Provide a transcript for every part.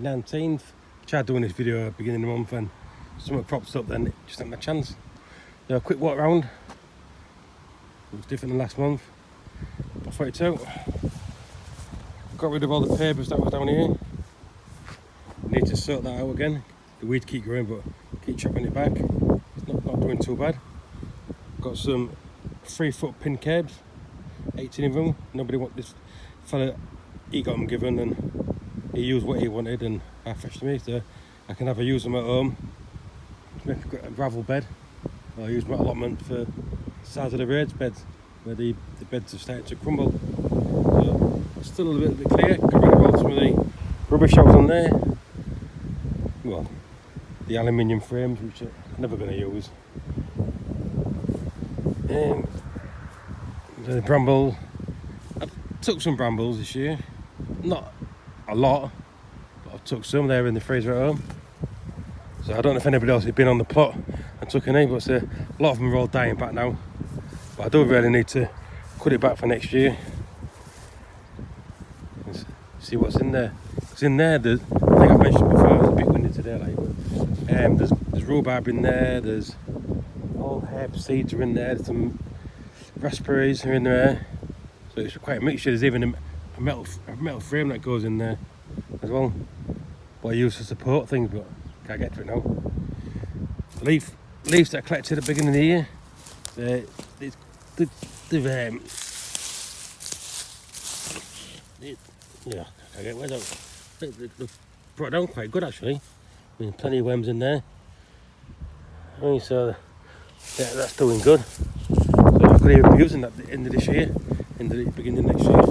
19th. Tried doing this video at the beginning of the month and something cropped up, then it just had my chance. So a quick walk around. It was different than last month. I thought it out. Got rid of all the papers that was down here. Need to sort that out again. The weeds keep growing, but keep chopping it back. It's not doing too bad. Got some 3-foot pin cabs, 18 of them. Nobody want this fella. He got them given and he used what he wanted and I fetched me, so I can either use them at home to make a gravel bed, or use my allotment for the size of the raised beds where the beds have started to crumble. So it's still a little bit clear. Got rid of all some of the rubbish that was on there. Well, the aluminium frames, which I'm never going to use. The bramble. I took some brambles this year, not a lot, but I took some. There in the freezer at home. So I don't know if anybody else has been on the plot and took any, but a lot of them are all dying back now. But I do really need to cut it back for next year. Let's see what's in there. Because in there, I think I've mentioned before, it's a bit windy today, like, but there's rhubarb in there, there's all herb seeds are in there, there's some raspberries are in there. So it's quite a mixture. There's even a metal frame that goes in there as well. What I use to support things, but can't get to it now. Leaves that I collected at the beginning of the year. Yeah, I get rid of. They've brought down quite good actually. I mean, plenty of worms in there. So yeah, that's doing good. So I could even be using that at the end of this year, into the beginning of next year.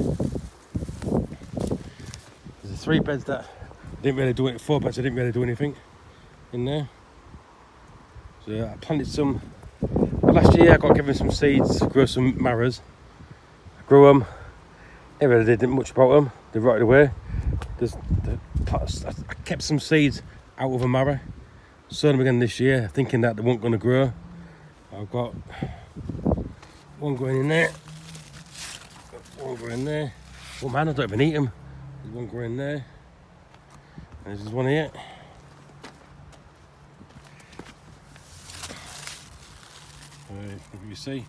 There's 3 beds that I didn't really do it. 4 beds I didn't really do anything in there. So I planted some. Last year I got given some seeds to grow some marrows. I grew them. Never really did much about them. They rotted away. I kept some seeds out of a marrow. Sowed them again this year, thinking that they weren't going to grow. I've got one going in there. One going there. Oh man, I don't even eat them. There's one going there. And there's one here. If you see,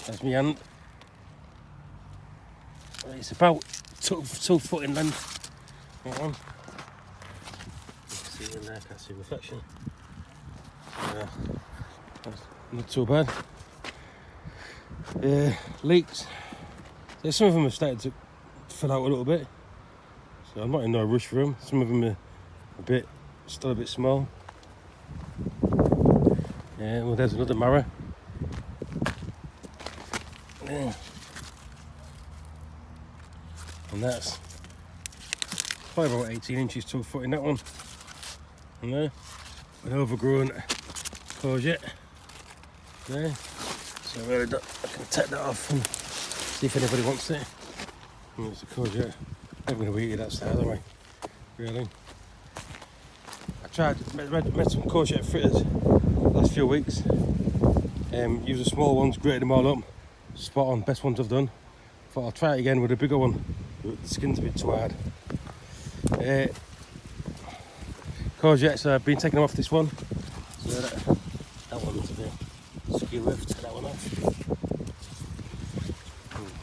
that's my hand. It's about 2 foot in length. That one. You can see in there, can't see reflection. That's not too bad. Leeks. So some of them have started to fill out a little bit. So I'm not in no rush for them. Some of them are still a bit small. Yeah, well there's another marrow. Yeah. And that's probably about 18 inches to a foot in that one. And there, an overgrown courgette there. So I can take that off and see if anybody wants it. And it's a courgette. I'm going to eat that style, am I? Really? I made some courgette fritters last few weeks. Used the small ones, grated them all up. Spot on, best ones I've done. Thought I'll try it again with a bigger one. The skin's a bit too hard. Courgettes, I've been taking them off this one. So that one's a bit skew with, take that one off.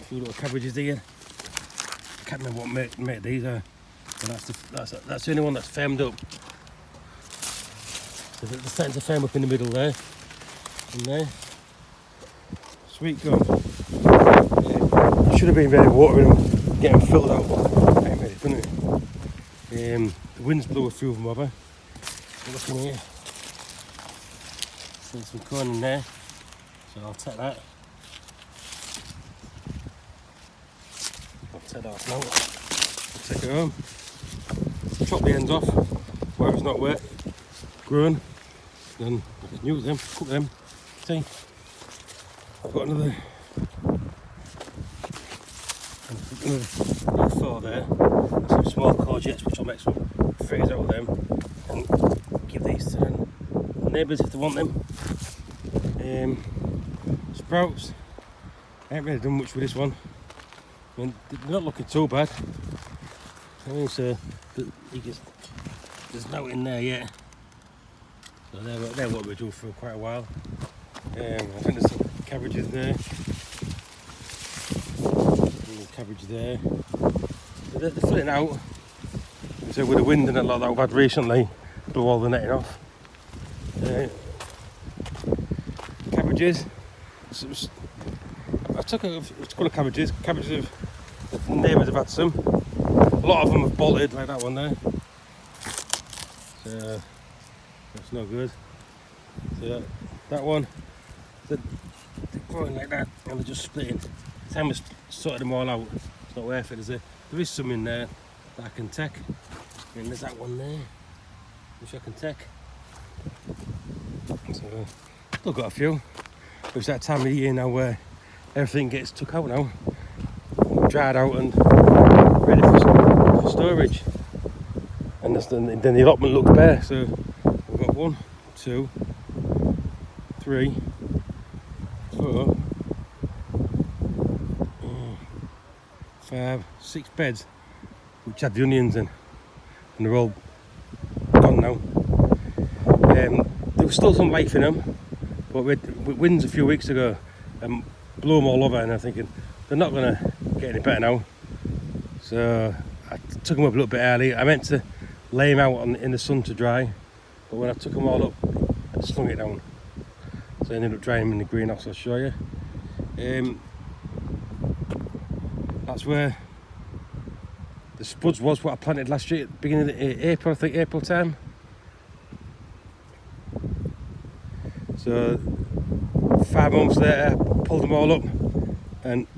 A few little cabbages here. I can't remember what mate these are. But that's the only one that's firmed up. So they're starting to firm up in the middle there. In there. Sweet gum. I should have been ready watering them, getting them filled out, but I ain't ready, couldn't it? The wind's blew a few of them over. Look in here. There's some corn in there, so I'll take that. I'll take that off now. I'll take it home. Chop the ends off where it's not wet, grown. Then I can use them, cook them. See? I've got another 4 there. Some small courgettes, which I'll make some fritters out of them and give these to the neighbours if they want them. Sprouts. I haven't really done much with this one. I mean, they're not looking too bad. I mean, so you can there's no in there yet. So they're what we do for quite a while. I think there's some cabbages there. Cabbage there. So they're filling out. So with the wind and a lot that we've had recently, blew all the netting off. Cabbages. I took a couple of cabbages. Cabbages, the neighbours have had some. A lot of them have bolted, like that one there. So that's no good. So that one, they're growing like that, and they're just splitting. Time we sorted them all out, it's not worth it, is it? There is some in there that I can take. And there's that one there, which I can take. So, still got a few. It's that time of year now where everything gets took out now, dried out and ready for storage. And then the allotment looks bare. So we've got 1, 2, 3, 4, 5, 6 beds which had the onions in, and they're all gone now. There was still some life in them, but with winds a few weeks ago and blew them all over, and I'm thinking they're not going to get any better now. So I took them up a little bit early. I meant to lay them out in the sun to dry, but when I took them all up, I slung it down. So I ended up drying them in the greenhouse. I'll show you. That's where the spuds was, what I planted last year, beginning of April, I think April time. So 5 months later, pulled them all up and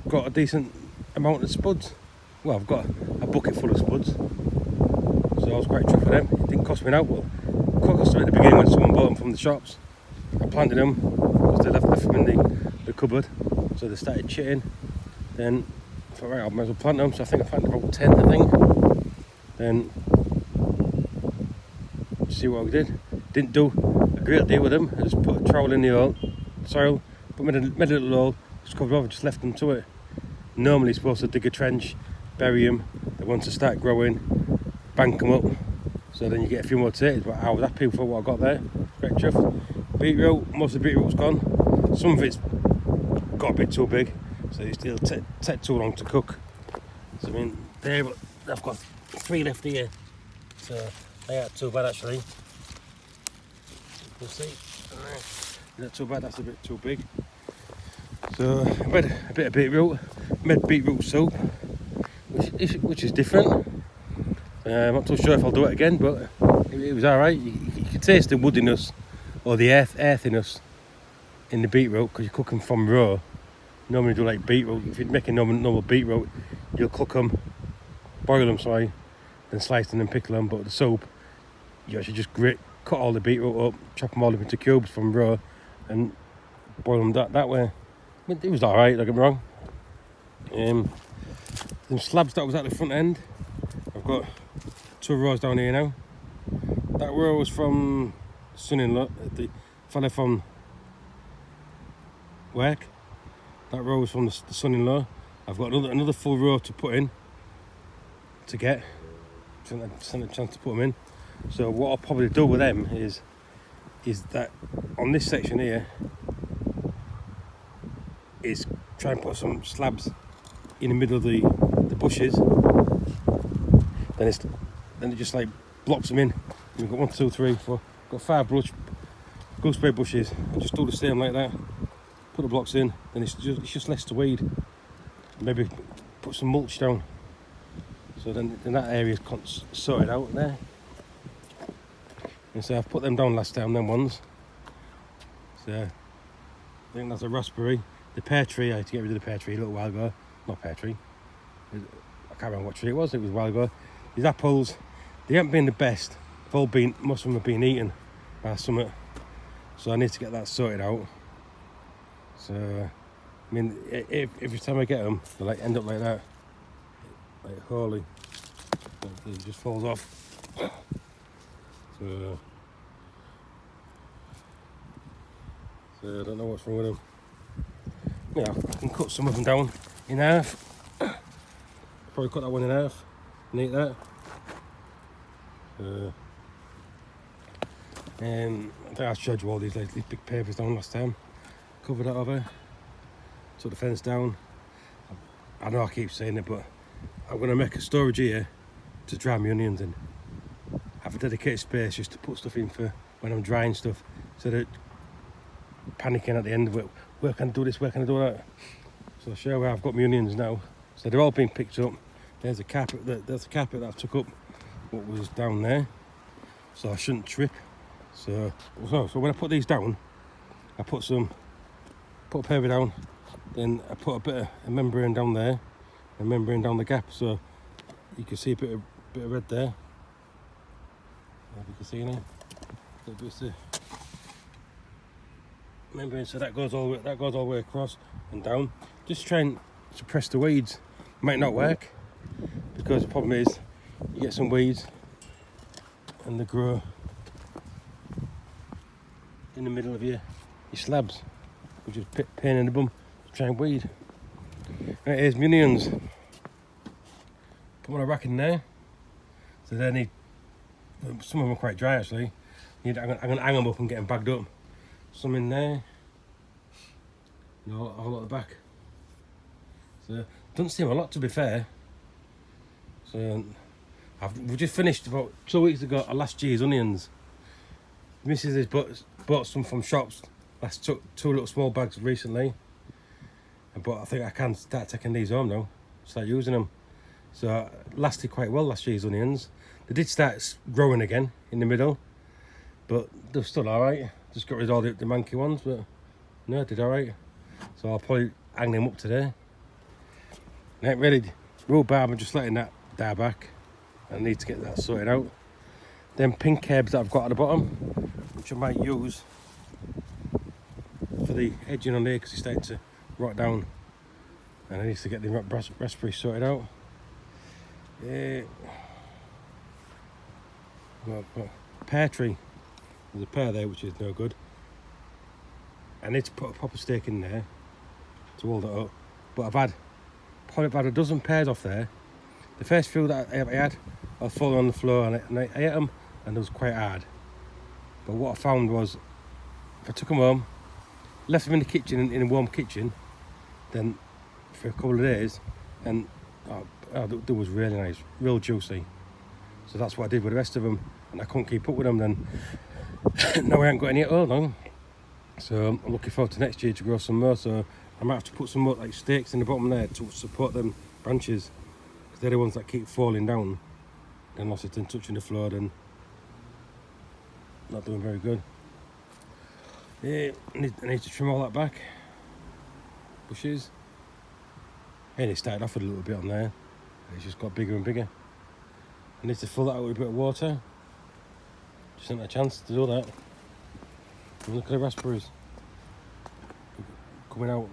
got a decent amount of spuds. Well, I've got a bucket full of spuds, so I was quite chuffed with them. It didn't cost me now, but it cost them at the beginning when someone bought them from the shops. I planted them because they left them in the cupboard, so they started chitting. Then I thought, right, I might as well plant them. So I think I planted about 10, I think. Then see what I did. Didn't do a great deal with them. I just put a trowel in the soil, made a little hole, just covered over, just left them to it. Normally you're supposed to dig a trench, bury them, then once they start growing, bank them up, so then you get a few more potatoes. But I was happy for what I got there. Great chuffed. Beetroot, most of the beetroot was gone. Some of it's got a bit too big, so it'll take too long to cook. So I mean, there, but I've got 3 left here, so they aren't too bad actually. You'll see, not too bad, that's a bit too big. So I made a bit of beetroot, made beetroot soup, which is different. I'm not too sure if I'll do it again, but it was alright. You can taste the woodiness or the earthiness in the beetroot because you cook them from raw. Normally do like beetroot, if you're making normal beetroot, you'll cook them, boil them, then slice them and pickle them. But the soup, you actually just cut all the beetroot up, chop them all up into cubes from raw, and boil them that way. I mean, it was alright, don't get me wrong. Them slabs that was at the front end, I've got 2 rows down here now. That row was from son-in-law, the fella from work. That row was from the son-in-law. I've got another full row to put in, to get, send a chance to put them in. So what I'll probably do with them is that on this section here, is try and put some slabs in the middle of the bushes. Then it just like blocks them in. We've got 1, 2, 3, 4. Got 5 gooseberry bushes. I just do the same like that. Put the blocks in. Then it's just less to weed. Maybe put some mulch down. So then that area's sorted out there. And so I've put them down last time, them ones. So I think that's a raspberry. The pear tree, I had to get rid of the pear tree a little while ago. Not pear tree. I can't remember what tree it was a while ago. These apples, they haven't been the best. Most of them have been eaten by something. So I need to get that sorted out. So, I mean, every time I get them, they like end up like that. Like holy. It just falls off. So I don't know what's wrong with them. Yeah, I can cut some of them down in half. Probably cut that one in half and eat that. I think I showed you all these big papers down last time. Covered that over. Took the fence down. I know I keep saying it, but I'm going to make a storage here to dry my onions in. Have a dedicated space just to put stuff in for when I'm drying stuff, instead of panicking at the end of it. Where can I do this? Where can I do that? So I'll show you where I've got my onions now. So they're all being picked up. There's a carpet. There's a carpet that I took up what was down there, so I shouldn't trip. So when I put these down, I put a paper down, then I put a bit of membrane down there, and membrane down the gap, so you can see a bit of red there. If you can see now, little bits of membrane, so that goes all the way across and down. Just try and suppress the weeds. Might not work, because the problem is you get some weeds and they grow in the middle of your slabs, which is a pain in the bum to try and weed. Right, here's my onions. Put my rack in there. So they need, some of them are quite dry actually. I'm going to hang them up and get them bagged up. Some in there, all at the back. So doesn't seem a lot, to be fair. So we just finished about 2 weeks ago last year's onions. Mrs. has bought some from shops. Last took 2 little small bags recently. But I think I can start taking these home now. Start using them. So lasted quite well last year's onions. They did start growing again in the middle, but they're still alright. Just got rid of all the manky ones, but no, did alright. So I'll probably hang them up today. Ain't really rhubarb, I'm just letting that die back. I need to get that sorted out. Then pink herbs that I've got at the bottom, which I might use for the edging on there, because it's starting to rot down, and I need to get the raspberry sorted out. Well, pear tree. There's a pear there which is no good. I need to put a proper stake in there to hold it up. But I've probably had a dozen pears off there. The first few that I had, I was falling on the floor, and I ate them, and it was quite hard. But what I found was, if I took them home, left them in the kitchen, in a warm kitchen, then for a couple of days, and it was really nice, real juicy. So that's what I did with the rest of them, and I couldn't keep up with them then. Now I haven't got any at all now. So I'm looking forward to next year to grow some more. So I might have to put some more like stakes in the bottom there to support them branches, because they're the ones that keep falling down. Then lost it and touching the floor, then not doing very good. Yeah, I need to trim all that back. Bushes. And it started off with a little bit on there, and it's just got bigger and bigger. I need to fill that out with a bit of water. Just haven't had a chance to do that. And look at the raspberries coming out,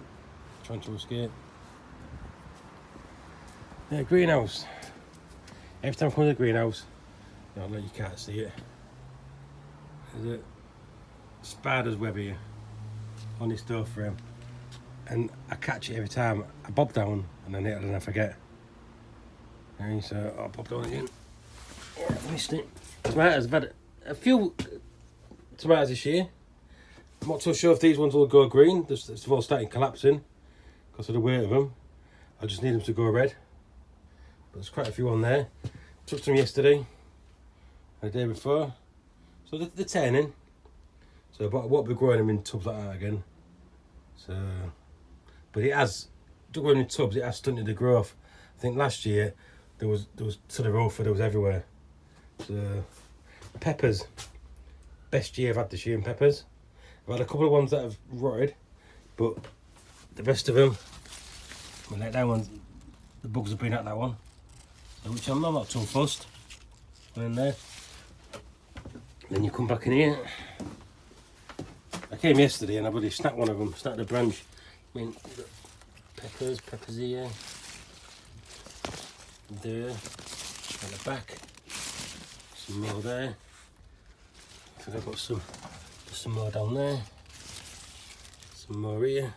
trying to escape. Yeah, greenhouse. Every time I come to the greenhouse, no, you can't see it. There's a spider's web here on this door frame, and I catch it every time. I bob down and then I forget. And so I'll bob down again. Oh, I missed it. Tomatoes, I've had a few tomatoes this year. I'm not so sure if these ones will go green. They've all starting collapsing because of the weight of them. I just need them to go red. But there's quite a few on there. Took some yesterday and the day before. So they're turning. So but I won't be growing them in tubs like that again. So, but it has, growing in tubs, it has stunted the growth. I think last year there was sort of orphids everywhere. So peppers, best year I've had this year in peppers. I've had a couple of ones that have rotted, but the rest of them, like that one, the bugs have been at that one, so which I'm not too fussed. Go in there. Then you come back in here. I came yesterday and I really snapped one of them, snapped the branch. I mean, peppers here, there, at the back, some more there. I think I've got some more down there, some more here.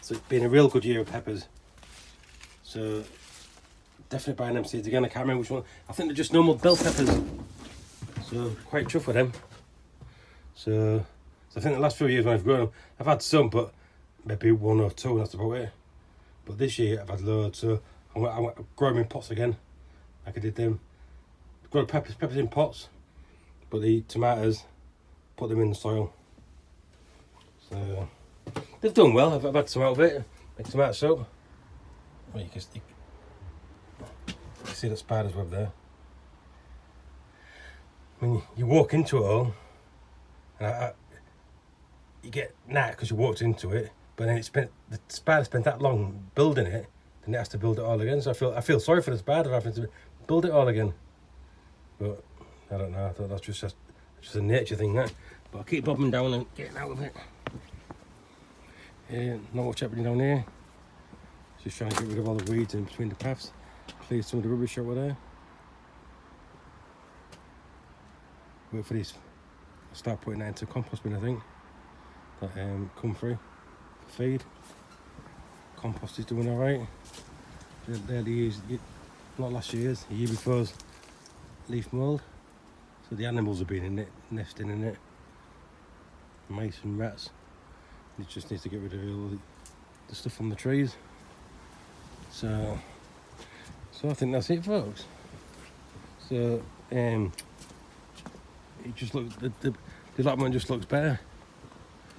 So it's been a real good year of peppers. So definitely buying them seeds again. I can't remember which one. I think they're just normal bell peppers. So quite chuffed with them. So I think the last few years when I've grown them, I've had some, but maybe 1 or 2, and that's about it. But this year I've had loads, so I'm growing them in pots again, like I did them. Grow peppers in pots, but the tomatoes, put them in the soil. So they've done well. I've had some out of it. Make tomato soup. Well, you can see the spider's web there. I mean, you walk into it all, and you get knackered because you walked into it. But then the spider spent that long building it, then it has to build it all again. So I feel sorry for the spider having to build it all again. But I don't know. I thought that's just a nature thing, that. But I'll keep bobbing down and getting out of it. Yeah, not much happening down here. Just trying to get rid of all the weeds in between the paths. Clear some of the rubbish over there. Wait for these. I'll start putting that into compost bin, I think. That come through for feed. Compost is doing alright. They're the years, not last year's, the year before's leaf mould. So the animals have been in it, nesting in it. Mice and rats. It just needs to get rid of all the stuff on the trees. So I think that's it, folks. So it just looks, the allotment just looks better.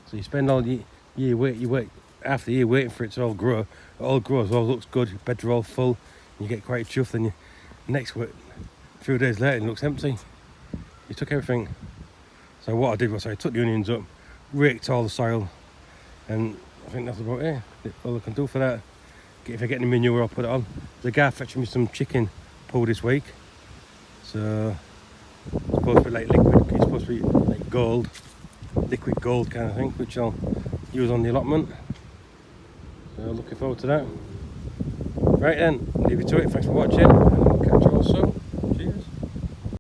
So you spend all year you wait half the year waiting for it to all grow. It all grows, all looks good. Your beds are all full. You get quite chuffed. Then next week, a few days later, it looks empty. You took everything. So what I did was I took the onions up, raked all the soil, and I think that's about it. All I can do for that. If I get any manure, I'll put it on. The guy fetched me some chicken poo this week. So it's supposed to be like liquid. It's supposed to be like gold, liquid gold kind of thing, which I'll use on the allotment. So looking forward to that. Right then, leave it to it. Thanks for watching, and I'll catch you all soon.